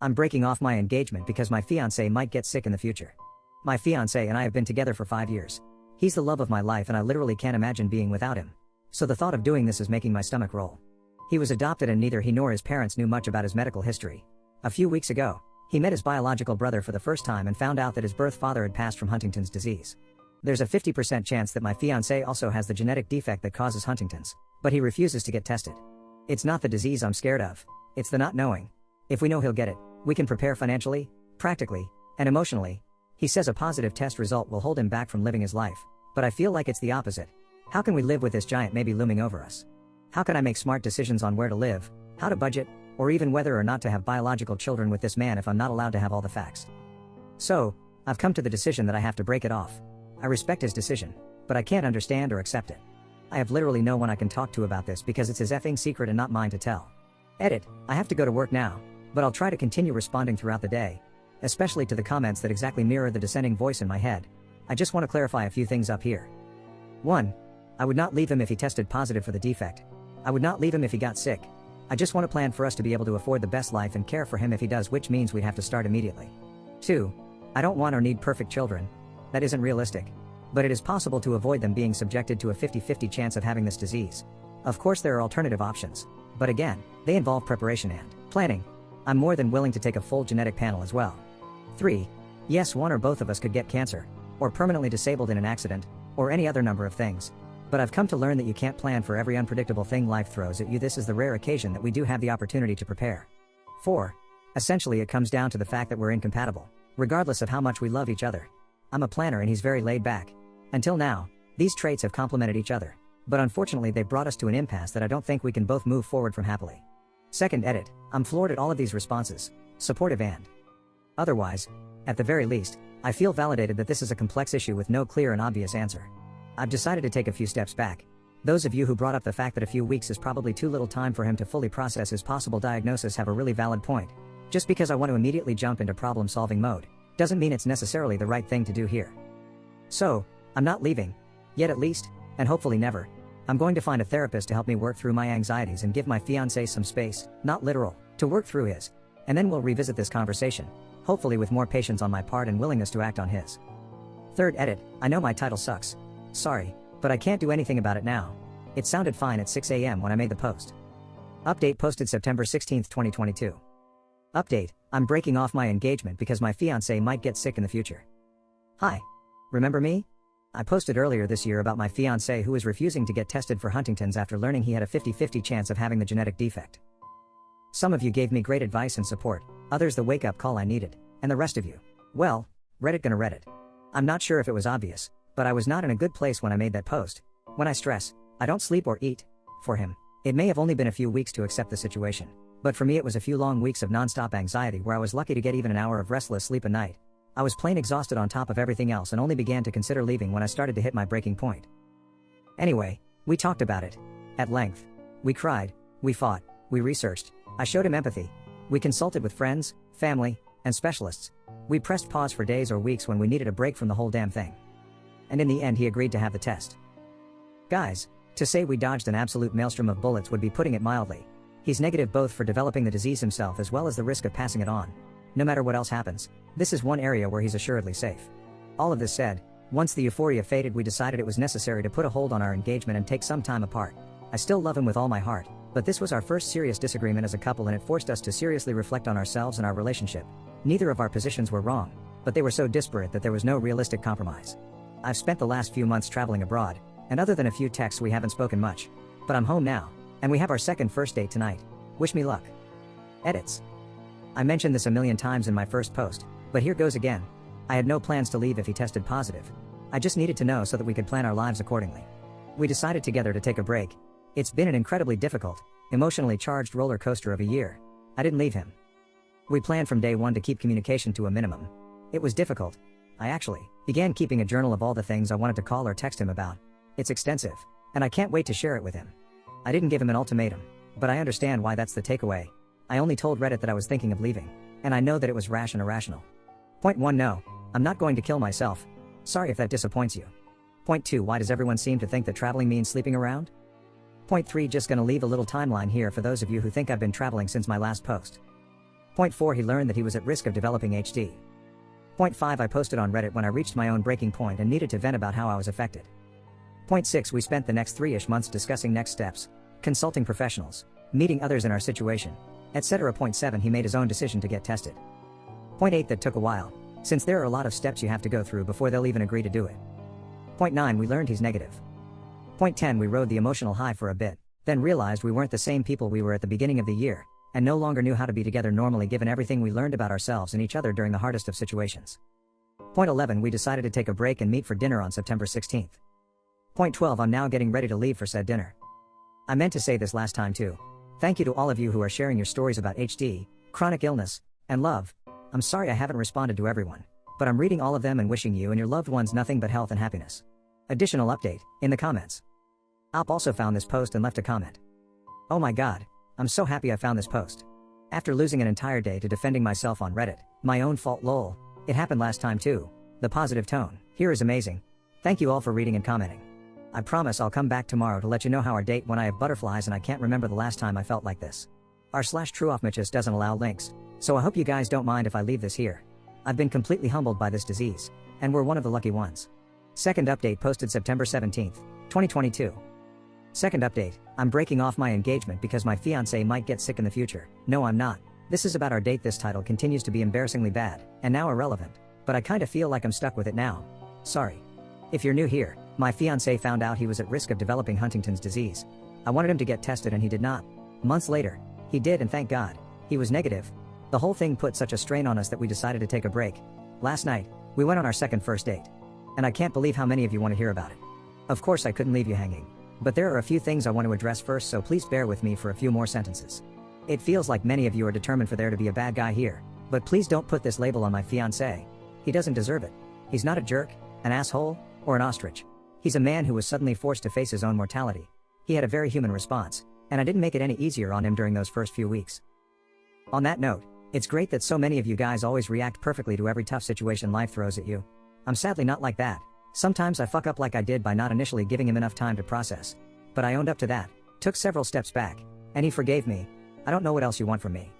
I'm breaking off my engagement because my fiancé might get sick in the future. My fiancé and I have been together for 5 years. He's the love of my life and I literally can't imagine being without him. So the thought of doing this is making my stomach roll. He was adopted and neither he nor his parents knew much about his medical history. A few weeks ago, he met his biological brother for the first time and found out that his birth father had passed from Huntington's disease. There's a 50% chance that my fiancé also has the genetic defect that causes Huntington's, but he refuses to get tested. It's not the disease I'm scared of, it's the not knowing. If we know he'll get it, we can prepare financially, practically, and emotionally. He says a positive test result will hold him back from living his life, but I feel like it's the opposite. How can we live with this giant maybe looming over us? How can I make smart decisions on where to live, how to budget, or even whether or not to have biological children with this man if I'm not allowed to have all the facts? So, I've come to the decision that I have to break it off. I respect his decision, but I can't understand or accept it. I have literally no one I can talk to about this because it's his effing secret and not mine to tell. Edit, I have to go to work now, but I'll try to continue responding throughout the day, especially to the comments that exactly mirror the dissenting voice in my head. I just want to clarify a few things up here. 1. I would not leave him if he tested positive for the defect. I would not leave him if he got sick. I just want to plan for us to be able to afford the best life and care for him if he does, which means we'd have to start immediately. 2. I don't want or need perfect children. That isn't realistic. But it is possible to avoid them being subjected to a 50-50 chance of having this disease. Of course there are alternative options, but again, they involve preparation and planning. I'm more than willing to take a full genetic panel as well. 3. Yes, one or both of us could get cancer, or permanently disabled in an accident, or any other number of things. But I've come to learn that you can't plan for every unpredictable thing life throws at you. This is the rare occasion that we do have the opportunity to prepare. 4. Essentially it comes down to the fact that we're incompatible, regardless of how much we love each other. I'm a planner and he's very laid back. Until now, these traits have complemented each other, but unfortunately they brought us to an impasse that I don't think we can both move forward from happily. Second edit, I'm floored at all of these responses, supportive and otherwise. At the very least, I feel validated that this is a complex issue with no clear and obvious answer. I've decided to take a few steps back. Those of you who brought up the fact that a few weeks is probably too little time for him to fully process his possible diagnosis have a really valid point. Just because I want to immediately jump into problem-solving mode, doesn't mean it's necessarily the right thing to do here. So, I'm not leaving. Yet at least, and hopefully never. I'm going to find a therapist to help me work through my anxieties and give my fiancé some space, not literal, to work through his. And then we'll revisit this conversation, hopefully with more patience on my part and willingness to act on his. Third edit, I know my title sucks. Sorry, but I can't do anything about it now. It sounded fine at 6 a.m. when I made the post. Update posted September 16, 2022. Update, I'm breaking off my engagement because my fiancé might get sick in the future. Hi. Remember me? I posted earlier this year about my fiancé who is refusing to get tested for Huntington's after learning he had a 50-50 chance of having the genetic defect. Some of you gave me great advice and support, others the wake-up call I needed, and the rest of you, well, Reddit gonna Reddit. I'm not sure if it was obvious, but I was not in a good place when I made that post. When I stress, I don't sleep or eat. For him, it may have only been a few weeks to accept the situation, but for me it was a few long weeks of non-stop anxiety where I was lucky to get even an hour of restless sleep a night. I was plain exhausted on top of everything else and only began to consider leaving when I started to hit my breaking point. Anyway, we talked about it. At length. We cried, we fought, we researched, I showed him empathy. We consulted with friends, family, and specialists. We pressed pause for days or weeks when we needed a break from the whole damn thing. And in the end he agreed to have the test. Guys, to say we dodged an absolute maelstrom of bullets would be putting it mildly. He's negative both for developing the disease himself as well as the risk of passing it on. No matter what else happens, this is one area where he's assuredly safe. All of this said, once the euphoria faded we decided it was necessary to put a hold on our engagement and take some time apart. I still love him with all my heart, but this was our first serious disagreement as a couple and it forced us to seriously reflect on ourselves and our relationship. Neither of our positions were wrong, but they were so disparate that there was no realistic compromise. I've spent the last few months traveling abroad, and other than a few texts we haven't spoken much. But I'm home now, and we have our second first date tonight. Wish me luck. Edits. I mentioned this a million times in my first post, but here goes again. I had no plans to leave if he tested positive. I just needed to know so that we could plan our lives accordingly. We decided together to take a break. It's been an incredibly difficult, emotionally charged roller coaster of a year. I didn't leave him. We planned from day one to keep communication to a minimum. It was difficult. I actually began keeping a journal of all the things I wanted to call or text him about. It's extensive, and I can't wait to share it with him. I didn't give him an ultimatum, but I understand why that's the takeaway. I only told Reddit that I was thinking of leaving, and I know that it was rash and irrational. Point 1, no, I'm not going to kill myself. Sorry if that disappoints you. Point 2, why does everyone seem to think that traveling means sleeping around? Point 3, just gonna leave a little timeline here for those of you who think I've been traveling since my last post. Point 4, he learned that he was at risk of developing HD. Point 5, I posted on Reddit when I reached my own breaking point and needed to vent about how I was affected. Point 6, we spent the next 3-ish months discussing next steps, consulting professionals, meeting others in our situation, etc. Point 7, he made his own decision to get tested. Point 8, that took a while, since there are a lot of steps you have to go through before they'll even agree to do it. Point 9, we learned he's negative. Point 10, we rode the emotional high for a bit, then realized we weren't the same people we were at the beginning of the year, and no longer knew how to be together normally given everything we learned about ourselves and each other during the hardest of situations. Point 11, we decided to take a break and meet for dinner on September 16th. Point 12, I'm now getting ready to leave for said dinner. I meant to say this last time too. Thank you to all of you who are sharing your stories about HD, chronic illness, and love. I'm sorry I haven't responded to everyone, but I'm reading all of them and wishing you and your loved ones nothing but health and happiness. Additional update, in the comments. Alp also found this post and left a comment. Oh my god, I'm so happy I found this post. After losing an entire day to defending myself on Reddit, my own fault lol, it happened last time too. The positive tone here is amazing. Thank you all for reading and commenting. I promise I'll come back tomorrow to let you know how our date when I have butterflies and I can't remember the last time I felt like this. r/trueoffmitches doesn't allow links, so I hope you guys don't mind if I leave this here. I've been completely humbled by this disease, and we're one of the lucky ones. Second update posted September 17th, 2022. Second update, I'm breaking off my engagement because my fiancé might get sick in the future. No, I'm not. This is about our date. This title continues to be embarrassingly bad, and now irrelevant, but I kinda feel like I'm stuck with it now. Sorry. If you're new here, my fiancé found out he was at risk of developing Huntington's disease. I wanted him to get tested and he did not. Months later, he did, and thank God, he was negative. The whole thing put such a strain on us that we decided to take a break. Last night, we went on our second first date. And I can't believe how many of you want to hear about it. Of course I couldn't leave you hanging. But there are a few things I want to address first, so please bear with me for a few more sentences. It feels like many of you are determined for there to be a bad guy here, but please don't put this label on my fiancé. He doesn't deserve it. He's not a jerk, an asshole, or an ostrich. He's a man who was suddenly forced to face his own mortality. He had a very human response, and I didn't make it any easier on him during those first few weeks. On that note, it's great that so many of you guys always react perfectly to every tough situation life throws at you. I'm sadly not like that. Sometimes I fuck up like I did by not initially giving him enough time to process. But I owned up to that, took several steps back, and he forgave me. I don't know what else you want from me.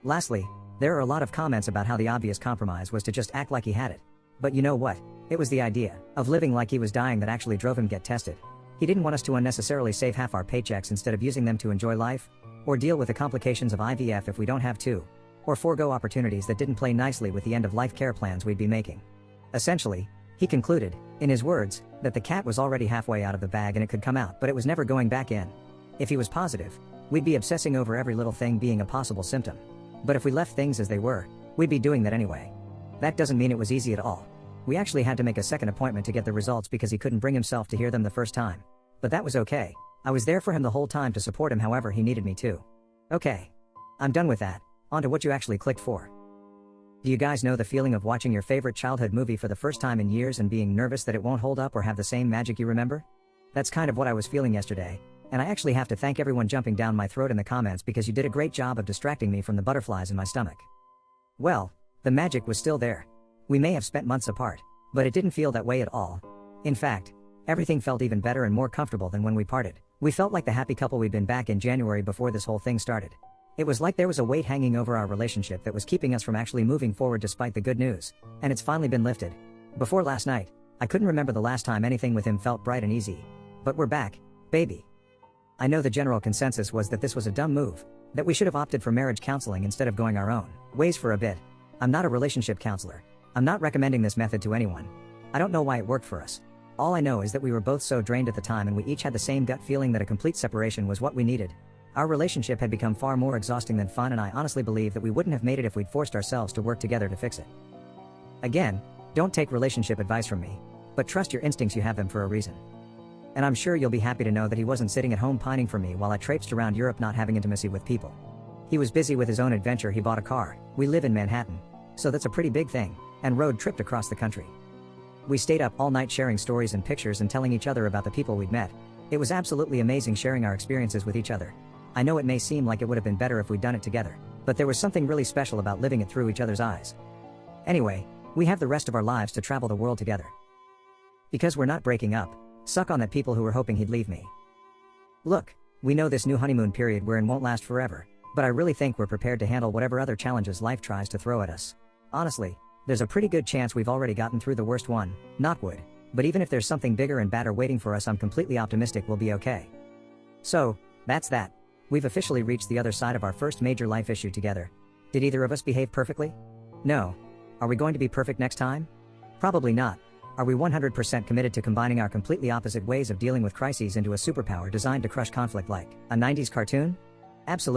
Lastly, there are a lot of comments about how the obvious compromise was to just act like he had it. But you know what? It was the idea of living like he was dying that actually drove him to get tested. He didn't want us to unnecessarily save half our paychecks instead of using them to enjoy life, or deal with the complications of IVF if we don't have to, or forego opportunities that didn't play nicely with the end-of-life care plans we'd be making. Essentially, he concluded, in his words, that the cat was already halfway out of the bag and it could come out, but it was never going back in. If he was positive, we'd be obsessing over every little thing being a possible symptom. But if we left things as they were, we'd be doing that anyway. That doesn't mean it was easy at all. We actually had to make a second appointment to get the results because he couldn't bring himself to hear them the first time. But that was okay. I was there for him the whole time to support him however he needed me to. Okay. I'm done with that. On to what you actually clicked for. Do you guys know the feeling of watching your favorite childhood movie for the first time in years and being nervous that it won't hold up or have the same magic you remember? That's kind of what I was feeling yesterday, and I actually have to thank everyone jumping down my throat in the comments because you did a great job of distracting me from the butterflies in my stomach. Well, the magic was still there. We may have spent months apart, but it didn't feel that way at all. In fact, everything felt even better and more comfortable than when we parted. We felt like the happy couple we'd been back in January before this whole thing started. It was like there was a weight hanging over our relationship that was keeping us from actually moving forward despite the good news, and it's finally been lifted. Before last night, I couldn't remember the last time anything with him felt bright and easy. But we're back, baby. I know the general consensus was that this was a dumb move, that we should have opted for marriage counseling instead of going our own ways for a bit. I'm not a relationship counselor. I'm not recommending this method to anyone. I don't know why it worked for us. All I know is that we were both so drained at the time and we each had the same gut feeling that a complete separation was what we needed. Our relationship had become far more exhausting than fun, and I honestly believe that we wouldn't have made it if we'd forced ourselves to work together to fix it. Again, don't take relationship advice from me, but trust your instincts, you have them for a reason. And I'm sure you'll be happy to know that he wasn't sitting at home pining for me while I traipsed around Europe not having intimacy with people. He was busy with his own adventure. He bought a car, we live in Manhattan, so that's a pretty big thing, and road tripped across the country. We stayed up all night sharing stories and pictures and telling each other about the people we'd met. It was absolutely amazing sharing our experiences with each other. I know it may seem like it would have been better if we'd done it together, but there was something really special about living it through each other's eyes. Anyway, we have the rest of our lives to travel the world together. Because we're not breaking up, suck on that people who were hoping he'd leave me. Look, we know this new honeymoon period we're in won't last forever, But I really think we're prepared to handle whatever other challenges life tries to throw at us. Honestly, there's a pretty good chance we've already gotten through the worst one, knock wood. But even if there's something bigger and badder waiting for us, I'm completely optimistic we'll be okay. So, that's that. We've officially reached the other side of our first major life issue together. Did either of us behave perfectly? No. Are we going to be perfect next time? Probably not. Are we 100% committed to combining our completely opposite ways of dealing with crises into a superpower designed to crush conflict like a 90s cartoon? Absolutely.